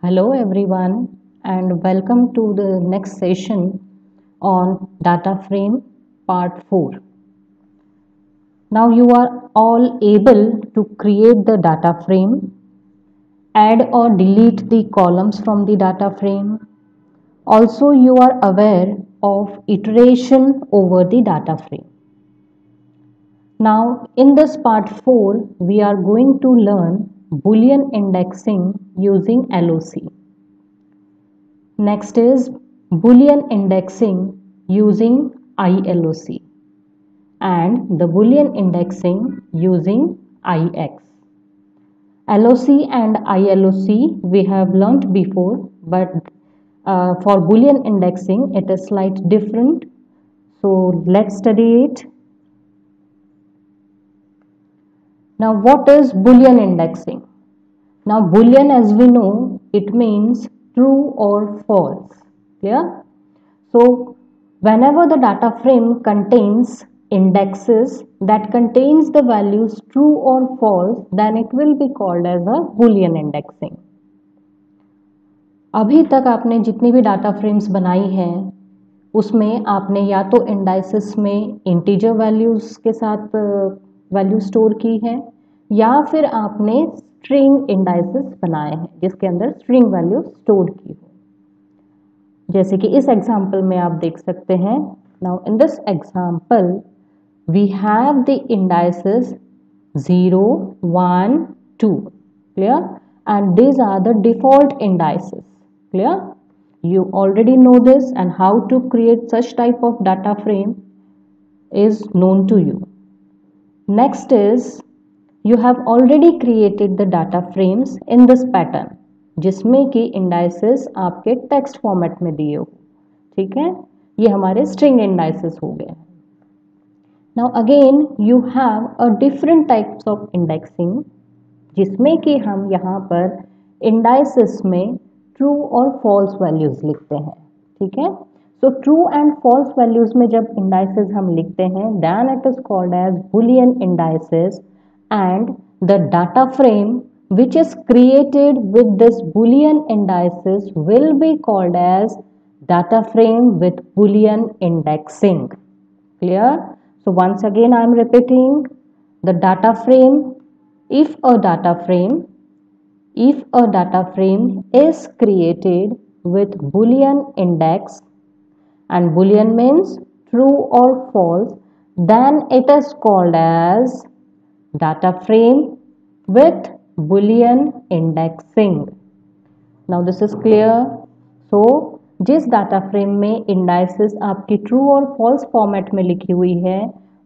Hello everyone and welcome to the next session on data frame part 4. Now you are all able to create the data frame, add or delete the columns from the data frame. Also you are aware of iteration over the data frame. Now in this part 4 we are going to learn Boolean indexing using LOC. Next is Boolean indexing using ILOC and the Boolean indexing using IX. LOC and ILOC we have learnt before, but for Boolean indexing it is slightly different. So let's study it. Now what is Boolean indexing? Now Boolean, as we know, it means true or false. Clear? So whenever the data frame contains indexes that contains the values true or false, then it will be called as a Boolean indexing. अभी तक आपने जितनी भी data frames बनाई हैं उसमें आपने या तो इंडाइसेस में इंटीजर वैल्यूज के साथ वैल्यू स्टोर की है या फिर आपने स्ट्रिंग इंडाइसेस बनाए हैं जिसके अंदर स्ट्रिंग वैल्यू स्टोर की हो, जैसे कि इस एग्जाम्पल में आप देख सकते हैं. Now in this example we have the indices 0, 1, 2. Clear? And these are the default indices. Clear? You already know this, and how to create such type of data frame is known to you. Next is you have already created the data frames in this pattern, जिसमें कि indices आपके text format में दिए हो. ठीक है, ये हमारे स्ट्रिंग इंडाइसेस हो गए. Now again you have a different types of indexing, जिसमें कि हम यहाँ पर इंडाइसेस में ट्रू और फॉल्स वैल्यूज लिखते हैं. ठीक है, so true and false values में जब इंडाइसेस हम लिखते हैं then it is called as Boolean indices, and the data frame which is created with this Boolean indices will be called as data frame with Boolean indexing. Clear? So once again I am repeating the data frame. If a data frame is created with Boolean index, and Boolean means true or false, then it is called as data frame with Boolean indexing. Now this is clear. So जिस data frame में indices आपकी true और false format में लिखी हुई है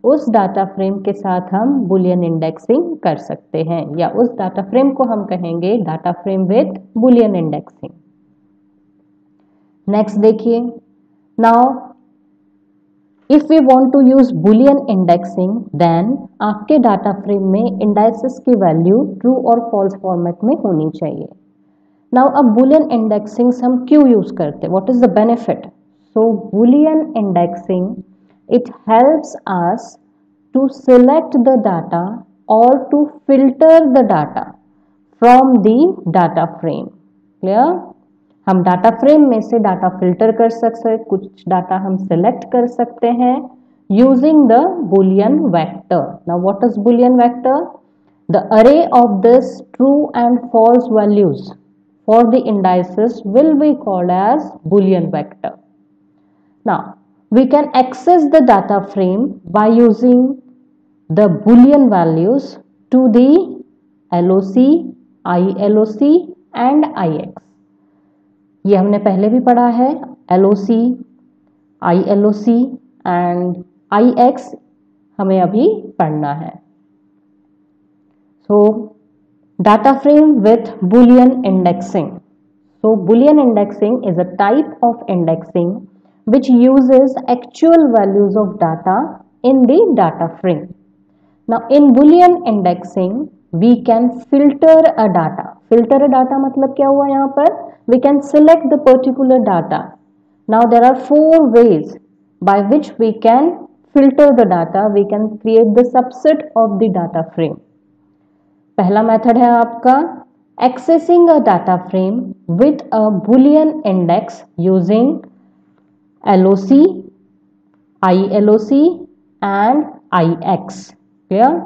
उस data frame के साथ हम बुलियन इंडेक्सिंग कर सकते हैं, या उस डाटा फ्रेम को हम कहेंगे data frame with boolean indexing. Next देखिए. Now if we want to use boolean indexing then आपके डाटा फ्रेम में इंडाइसेस की वैल्यू ट्रू और फॉल्स फॉर्मेट में होनी चाहिए. नाउ अब बुलियन इंडेक्सिंग हम क्यों यूज करते हैं? What is the benefit? So boolean indexing it helps us to select the data और to filter the data from the data frame. Clear? हम डाटा फ्रेम में से डाटा फिल्टर कर सकते हैं, कुछ डाटा हम सिलेक्ट कर सकते हैं using the boolean vector. Now what is boolean vector? The array of this true and false values for the indices will be called as boolean vector. Now we can access the data frame by using the boolean values to the LOC, ILOC and IX. ये हमने पहले भी पढ़ा है. LOC, ILOC and IX हमें अभी पढ़ना है. सो data frame with boolean indexing. So boolean indexing is a type of indexing which uses actual values of data in the data frame. Now in Boolean indexing we can filter a data. Filter a data मतलब क्या हुआ यहाँ पर? We can select the particular data. Now there are 4 ways by which we can filter the data. We can create the subset of the data frame. पहला method है आपका accessing a data frame with a Boolean index using LOC, ILOC and IX। Clear?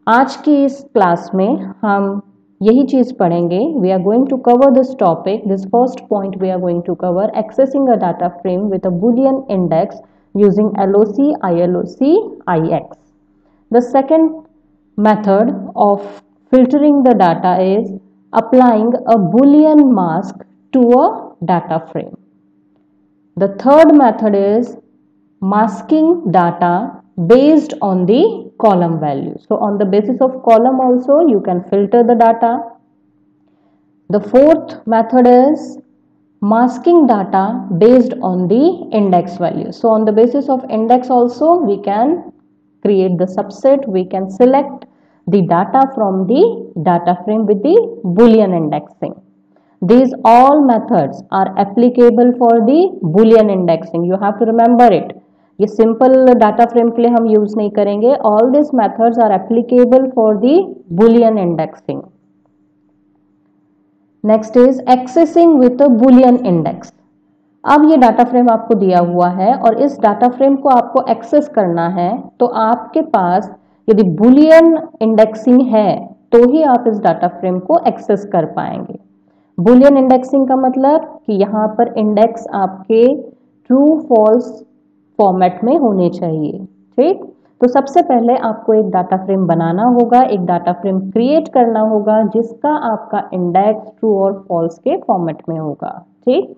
आज की इस class में हम यही चीज पढ़ेंगे। We are going to cover this topic. This first point we are going to cover accessing a data frame with a Boolean index using LOC, ILOC, IX। The second method of filtering the data is applying a Boolean mask to a data frame. The third method is masking data based on the column value. So on the basis of column also you can filter the data. The fourth method is masking data based on the index value. So on the basis of index also we can create the subset, we can select the data from the data frame with the Boolean indexing. These all methods are applicable for the Boolean indexing. You have to remember it. ये simple data frame के लिए हम use नहीं करेंगे. All these methods are applicable for the Boolean indexing. Next is accessing with a Boolean index. अब ये data frame आपको दिया हुआ है और इस डाटा फ्रेम को आपको एक्सेस करना है, तो आपके पास यदि बुलियन इंडेक्सिंग है तो ही आप इस डाटा फ्रेम को एक्सेस कर पाएंगे। बुलियन इंडेक्सिंग का मतलब कि यहाँ पर इंडेक्स आपके ट्रू फॉल्स फॉर्मेट में होने चाहिए। ठीक, तो सबसे पहले आपको एक डाटा फ्रेम बनाना होगा, एक डाटा फ्रेम क्रिएट करना होगा जिसका आपका इंडेक्स ट्रू और फॉल्स के फॉर्मेट में होगा। ठीक,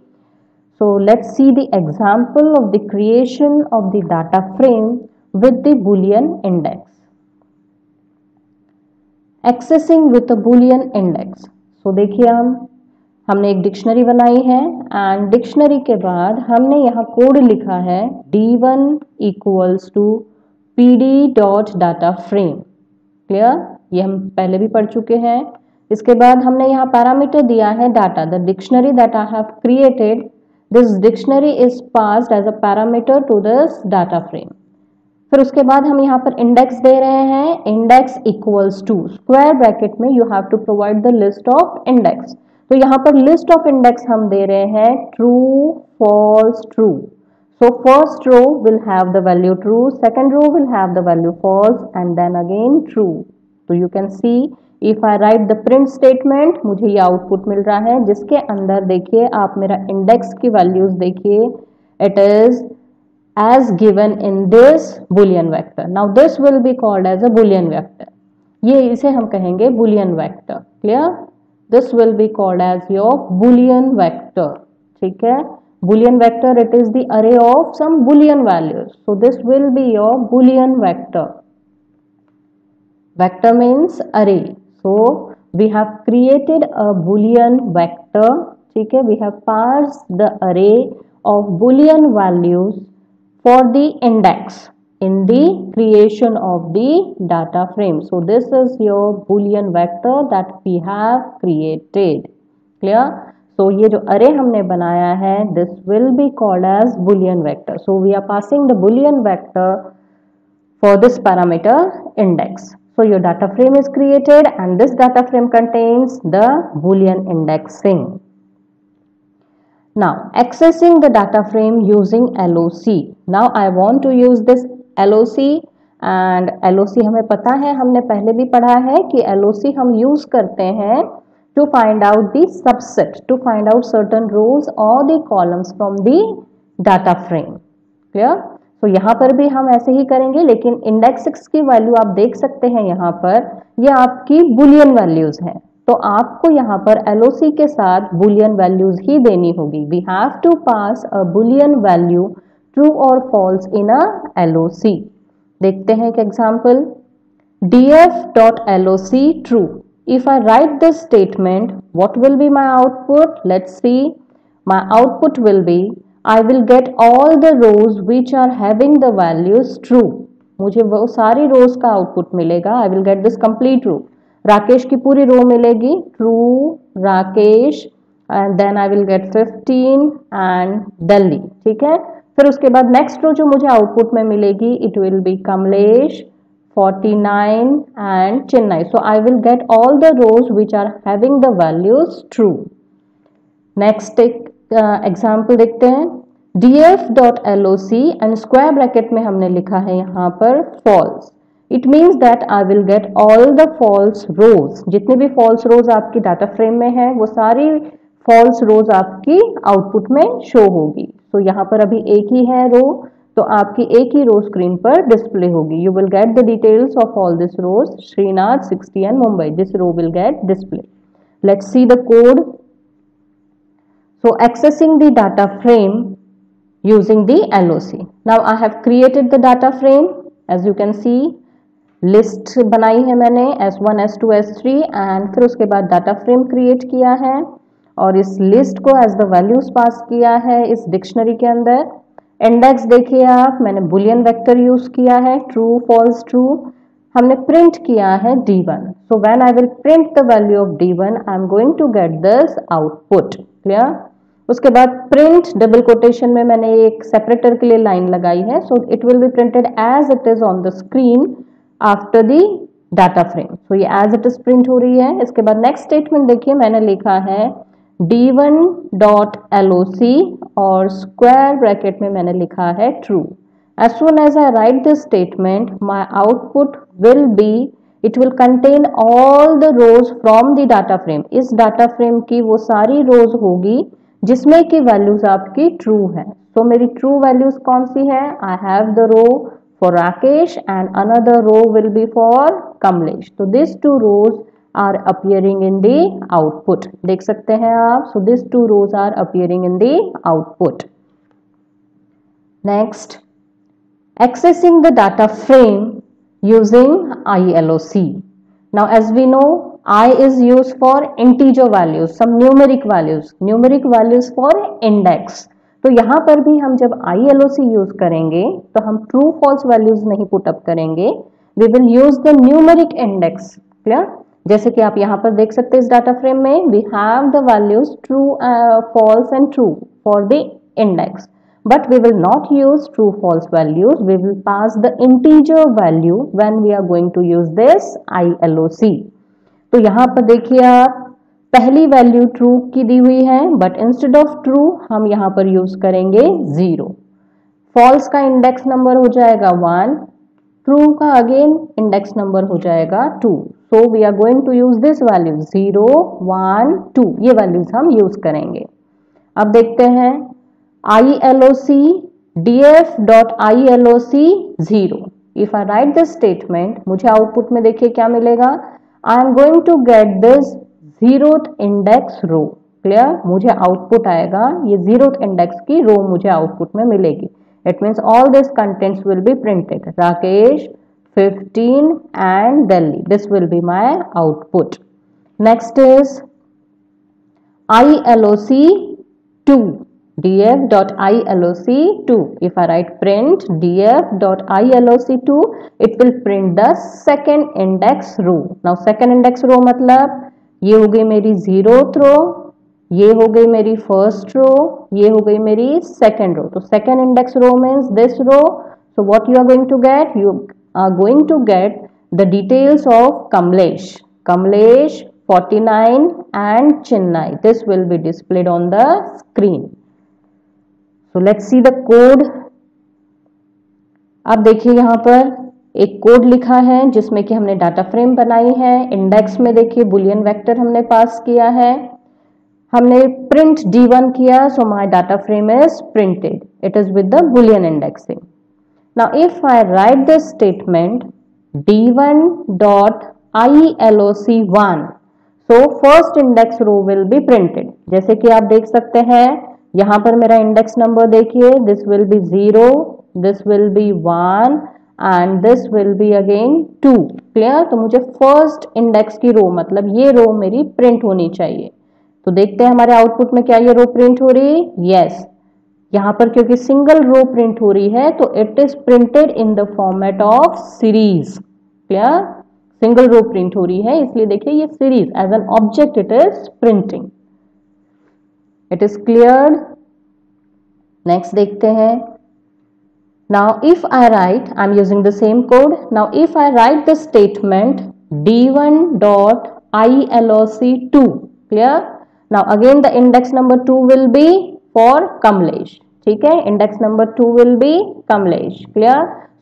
so let's see the example of the creation of the data frame with the Boolean index. Accessing with a Boolean index. So देखिए हमने एक डिक्शनरी बनाई है एंड डिक्शनरी के बाद हमने यहाँ कोड लिखा है D1 equals to pd.dataFrame। Clear? ये हम पहले भी पढ़ चुके हैं। इसके बाद हमने यहाँ पैरामीटर दिया है data, the dictionary that I have created, this dictionary is passed as a parameter to this data frame. फिर उसके बाद हम यहाँ पर इंडेक्स दे रहे हैं, index equals to square bracket में you have to provide the list of index. तो यहाँ पर लिस्ट ऑफ इंडेक्स हम दे रहे हैं true false true. So first row will have the value true, second row will have the value false and then again true. तो you can see if I write the print statement, मुझे ये output मिल रहा है जिसके अंदर देखिए आप मेरा इंडेक्स की वैल्यूज देखिए, it is as given in this boolean vector. Now this will be called as a boolean vector. ये इसे हम कहेंगे boolean vector. Clear? This will be called as your boolean vector. ठीक है? Boolean vector, it is the array of some boolean values. So this will be your boolean vector. Vector means array. So we have created a boolean vector. ठीक है? We have parsed the array of boolean values for the index in the creation of the data frame. So this is your Boolean vector that we have created. Clear? So ये जो array हमने बनाया है, this will be called as Boolean vector. So we are passing the Boolean vector for this parameter index. So your data frame is created and this data frame contains the Boolean indexing. Now accessing the data frame using LOC. Now I want to use this LOC and LOC हमें पता है, हमने पहले भी पढ़ा है कि LOC हम use करते हैं to find out the subset, to find out certain rows or the columns from the data frame. Clear? तो यहाँ पर भी हम ऐसे ही करेंगे, लेकिन इंडेक्स 6 की वैल्यू आप देख सकते हैं यहाँ पर, ये आपकी बुलियन वैल्यूज हैं, तो आपको यहाँ पर LOC के साथ बुलियन वैल्यूज ही देनी होगी। We have to pass a Boolean value true और फॉल्स इन अ LOC। देखते हैं एक example, df.loc true. If I write this statement, what will be my output? Let's see. My output will be, I will get all the rows which are having the values true. मुझे वो सारी रोज का output मिलेगा। I will get this complete row. Rakesh की पूरी row मिलेगी, true Rakesh, and then I will get 15 and Delhi. ठीक है, फिर उसके बाद नेक्स्ट रो जो मुझे आउटपुट में मिलेगी, it will B Kamlesh, 49 and Chennai. So I will get all the rows which are having the values true. Next example देखते हैं, df.loc एंड स्क्वायर ब्रैकेट में हमने लिखा है यहाँ पर false. It means that I will get all the false rows. जितने भी false rows आपकी डाटा फ्रेम में है वो सारी false rows आपकी आउटपुट में शो होगी. तो यहाँ पर अभी एक ही है रो, तो आपकी एक ही रो स्क्रीन पर डिस्प्ले होगी. You will get the details of all this rows, Srinath, 60 and Mumbai. This row will get display. Let's see the code. So accessing the data frame using the LOC. Now I have created the data frame. As you can see, list बनाई है मैंने S1, S2, S3 and फिर उसके बाद data frame create किया है और इस list को as the values पास किया है इस डिक्शनरी के अंदर. इंडेक्स देखिए आप, मैंने बुलियन वेक्टर यूज किया है, ट्रू फॉल्स ट्रू. हमने प्रिंट किया है D1. So when I will print the value of D1, I am going to get this output. Clear? उसके बाद प्रिंट डबल कोटेशन में मैंने एक सेपरेटर के लिए लाइन लगाई है. So it will be printed as it is on the screen after the data frame. So ये एज इट इज प्रिंट हो रही है. इसके बाद नेक्स्ट स्टेटमेंट देखिए, मैंने लिखा है d1.loc और स्क्वायर ब्रैकेट में मैंने लिखा है true. As soon as I write this statement, my output will be, it will contain all the rows from the data frame. इस डाटा फ्रेम की वो सारी रोज होगी जिसमें की वैल्यूज आपकी ट्रू है. तो मेरी ट्रू वैल्यूज कौन सी है? I have the row for Rakesh and another row will be for Kamlesh. तो this two rows are appearing in the output. देख सकते हैं आप. So this two rows are appearing in the output. Next, accessing the data frame using ILOC. Now as we know, I is used for integer values, some numeric values for index. तो यहाँ पर भी हम जब ILOC use करेंगे तो हम true false values नहीं पुट अप करेंगे, we will use the numeric index. Clear? जैसे कि आप यहाँ पर देख सकते हैं इस डाटा फ्रेम में we have the values true, false and true for the index. But we will not use true false values. We will pass the integer value when we are going to use this ILOC. तो यहाँ पर देखिए आप, पहली value true की दी हुई है but instead of true हम यहाँ पर यूज करेंगे 0. फॉल्स का इंडेक्स नंबर हो जाएगा 1, ट्रू का अगेन इंडेक्स नंबर हो जाएगा 2. So we are going to use this value 0, 1, 2. ये वैल्यूज हम यूज करेंगे. अब देखते हैं ILOC df.iloc 0. If I write this statement, मुझे आउटपुट में देखिए क्या मिलेगा. I am going to get this 0th index row. Clear? मुझे आउटपुट आएगा, ये 0th इंडेक्स की रो मुझे आउटपुट में मिलेगी. It means all these contents will be printed. Rakesh, 15 and Delhi. This will be my output. Next is ILOC 2. df.iloc2. If I write print df.iloc2, it will print the second index row. Now second index row मतलब ये हो गई मेरी 0th रो, ये हो गई मेरी first row, ये हो गई मेरी सेकेंड रो. तो second index row means this row. So what you are going to get? You are going to get the details of Kamlesh, 49 and Chennai. This will be displayed on the screen. So let's see the code. अब देखिए यहाँ पर एक code लिखा है जिसमें कि हमने डाटा फ्रेम बनाई है. इंडेक्स में देखिए बुलियन वेक्टर हमने पास किया है. हमने प्रिंट D1 किया. So my data frame is printed. It is with the Boolean indexing. Now if I write this statement d1.iloc1, so first index row will be printed. जैसे कि आप देख सकते हैं यहाँ पर मेरा इंडेक्स नंबर देखिए, this will be 0, this will be 1 and this will be again 2. Clear? तो मुझे फर्स्ट इंडेक्स की रो मतलब ये रो मेरी प्रिंट होनी चाहिए. तो देखते हैं हमारे आउटपुट में क्या ये रो प्रिंट हो रही है. यस, यहाँ पर क्योंकि सिंगल रो प्रिंट हो रही है तो it is printed in the format of series. Clear? Single row print हो रही है इसलिए देखिए ये series as an object it is printing. It is clear. Next देखते हैं Now if I write, I'm using the same code. Now if I write the statement d1 dot iloc2, clear? Now again the index number 2 will be for Kamlesh. ठीक है, index number 2 will be Kamlesh, clear?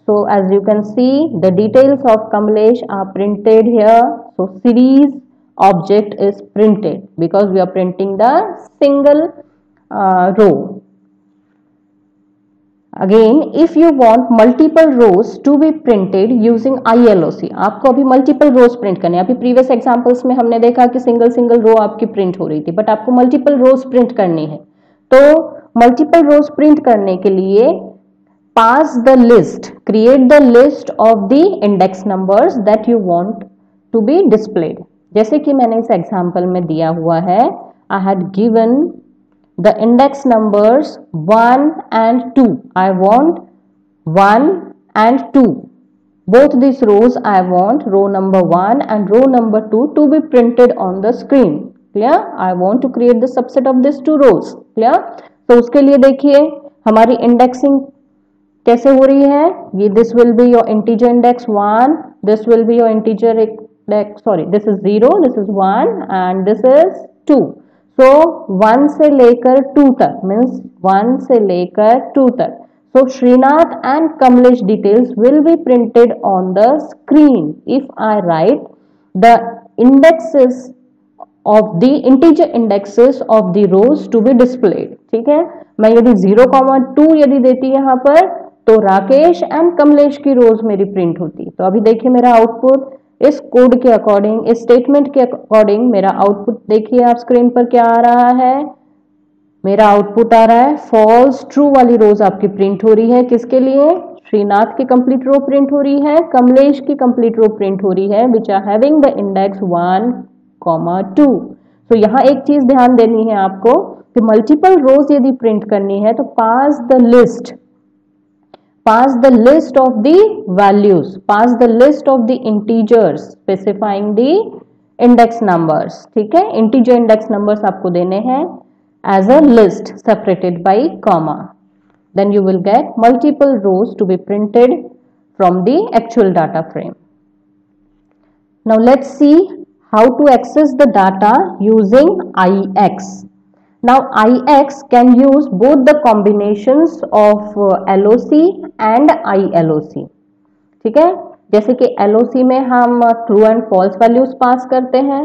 So as you can see, the details of Kamlesh are printed here. So series object is printed because we are printing the single row. Again, if you want multiple rows to be printed using ILOC, आपको अभी multiple rows print करने हैं. अभी previous examples में हमने देखा कि single row आपकी print हो रही थी, but आपको multiple rows print करनी है. तो multiple rows print करने के लिए pass the list, create the list of the index numbers that you want to be displayed. जैसे कि मैंने इस example में दिया हुआ है, I had given the index numbers 1 and 2. I want 1 and 2. Both these rows I want row number 1 and row number 2 to be printed on the screen. Clear? I want to create the subset of these two rows. Clear? तो उसके लिए देखिए हमारी indexing कैसे हो रही है. ये this will be your integer index 1, this will be your integer index, sorry, this is 0, this is 1 and this is 2. So 1 से लेकर 2 तक means 1 से लेकर 2 तक. So Srinath and Kamlesh details will be printed on the screen if I write the indexes of the integer indexes of the rows to be displayed. ठीक है, मैं यदि 0,2 यदि देती यहाँ पर तो राकेश एंड कमलेश की रोज मेरी प्रिंट होती. तो अभी देखिए मेरा आउटपुट इस कोड के अकॉर्डिंग, इस स्टेटमेंट के अकॉर्डिंग मेरा आउटपुट देखिए आप स्क्रीन पर क्या आ रहा है. मेरा आउटपुट आ रहा है फॉल्स ट्रू वाली रोज आपकी प्रिंट हो रही है. किसके लिए? श्रीनाथ की कंप्लीट रो प्रिंट हो रही है, कमलेश की कंप्लीट रो प्रिंट हो रही है which are having the index 1,2. तो यहाँ एक चीज ध्यान देनी है आपको कि मल्टीपल रोज यदि प्रिंट करनी है तो pass the list of the values, pass the list of the integers specifying the index numbers. ठीक है, integer index numbers आपको देने हैं as a list separated by comma. Then you will get multiple rows to be printed from the actual data frame. Now let's see how to access the data using IX. Now IX can use both the combinations of LOC and ILOC. ठीक है, जैसे कि LOC में हम true and false values pass करते हैं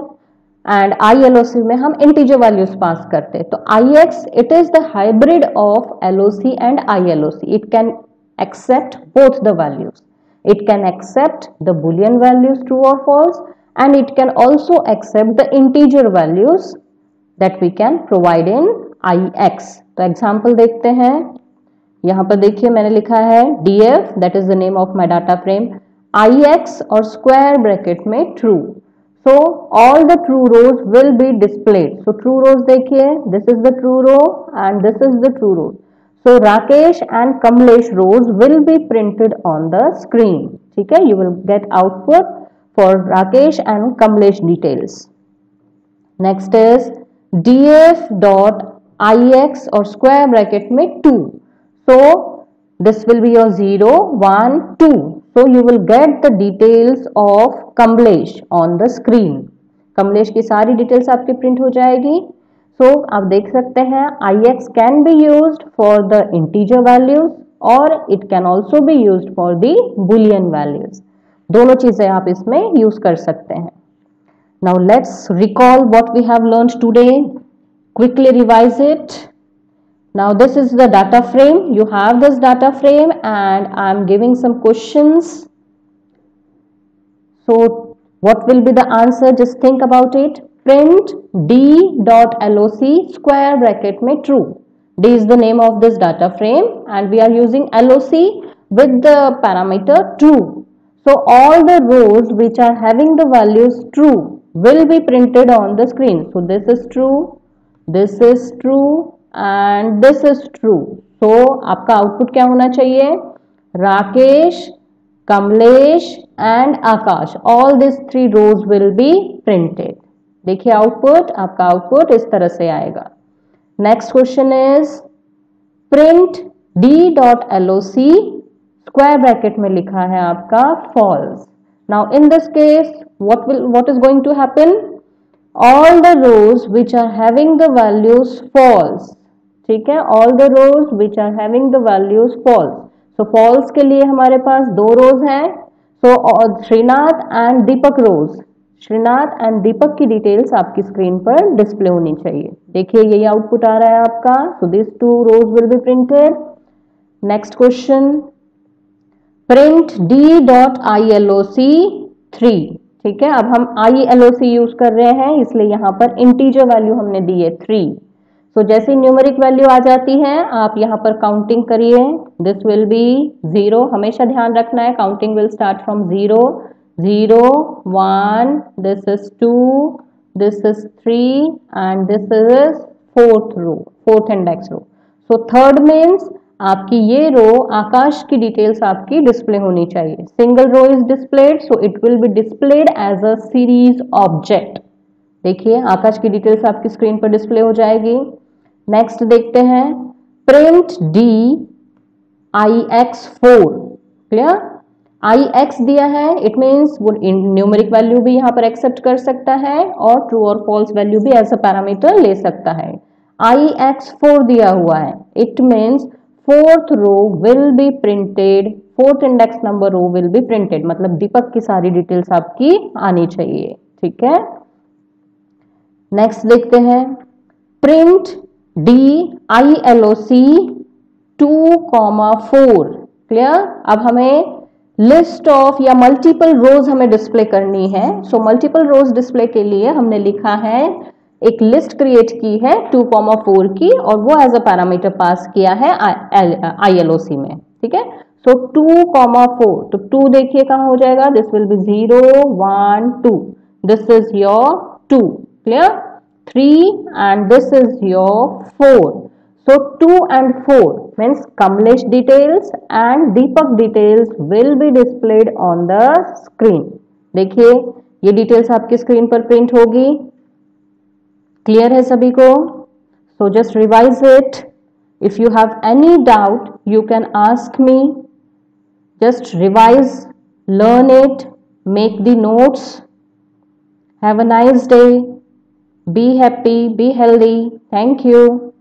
and ILOC में हम इंटीजर वैल्यूज पास करते हैं. तो IX it is the hybrid of LOC and ILOC. It can accept both the values. It can accept the boolean values true or false and it can also accept the integer values that we can provide in IX. तो example देखते हैं. यहाँ पर देखिए मैंने लिखा है DF, that is the name of my data frame, IX और स्क्वायर ब्रैकेट में true. So all the true rows will be displayed. So true rows देखिए, this is the true row and this is the true row. So Rakesh and Kamlesh rows will be printed on the screen. ठीक है, you will get output for Rakesh and Kamlesh details. Next is df dot ix और square bracket में 2. So this will be your 0, 1, 2. So you will get the details of Kamlesh on the screen. Kamlesh की सारी details आपकी print हो जाएगी. So आप देख सकते हैं ix can be used for the integer values or it can also be used for the boolean values. दोनों चीजें आप इसमें यूज कर सकते हैं. Now let's recall what we have learned today. Quickly revise it. Now this is the data frame. You have this data frame and I am giving some questions. So what will be the answer? Just think about it. Print d.loc square bracket में true. D is the name of this data frame and we are using LOC with the parameter true. So all the rows which are having the values true will be printed on the screen. So this is true, this is true and this is true. So आपका output क्या होना चाहिए? Rakesh, Kamlesh and Akash, all these three rows will be printed. देखिए output, आपका output इस तरह से आएगा. Next question is print d.loc square bracket में लिखा है आपका false. Now in this case what is going to happen? All the rows which are having the values false, ठीक है, all the rows which are having the values false. So false के लिए हमारे पास दो rows हैं. So Srinath and Deepak rows, Srinath and Deepak की details आपकी screen पर डिस्प्ले होनी चाहिए. देखिए यही आउटपुट आ रहा है आपका. So this two rows will be printed. Next question, print d.iloc3. ठीक है, अब हम iloc यूज कर रहे हैं इसलिए यहां पर इंटीजर वैल्यू हमने दी है 3. सो जैसे न्यूमेरिक वैल्यू आ जाती है आप यहां पर काउंटिंग करिए. This will be 0. हमेशा ध्यान रखना है counting will start from 0, 0, 1, this is 2, this is 3 and this is fourth row, fourth index row. So third means आपकी ये रो आकाश की डिटेल्स आपकी डिस्प्ले होनी चाहिए. Single row is displayed so it will be displayed as a series object. देखिए आकाश की details आपकी screen पर डिस्प्ले हो जाएगी. नेक्स्ट देखते हैं, प्रिंट ix4. क्लियर, ix दिया है, इट मीन्स वो न्यूमेरिक वैल्यू भी यहाँ पर एक्सेप्ट कर सकता है और ट्रू और फॉल्स वैल्यू भी एज अ पैरामीटर ले सकता है. ix4 दिया हुआ है, it means fourth row will be printed, fourth index number row will be printed, मतलब दीपक की सारी डिटेल्स आपकी आनी चाहिए. ठीक है, नेक्स्ट देखते हैं, प्रिंट diloc2,4. क्लियर, अब हमें लिस्ट ऑफ या मल्टीपल रोज हमें डिस्प्ले करनी है. सो मल्टीपल रोज डिस्प्ले के लिए हमने लिखा है, एक लिस्ट क्रिएट की है 2,4 की और वो एज अ पैरामीटर पास किया है iloc में. ठीक है, सो 2,4, तो 2 देखिए कहां हो जाएगा, this will be 0, 1, 2, this is your 2. Clear, 3 and this is your 4. So 2 and 4 means Kamlesh details and Deepak details will be displayed on the screen. देखिए ये डिटेल्स आपकी स्क्रीन पर प्रिंट होगी. क्लियर है सभी को? So just revise it. If you have any doubt you can ask me. Just revise, learn it, make the notes. Have a nice day. Be happy, be healthy. Thank you.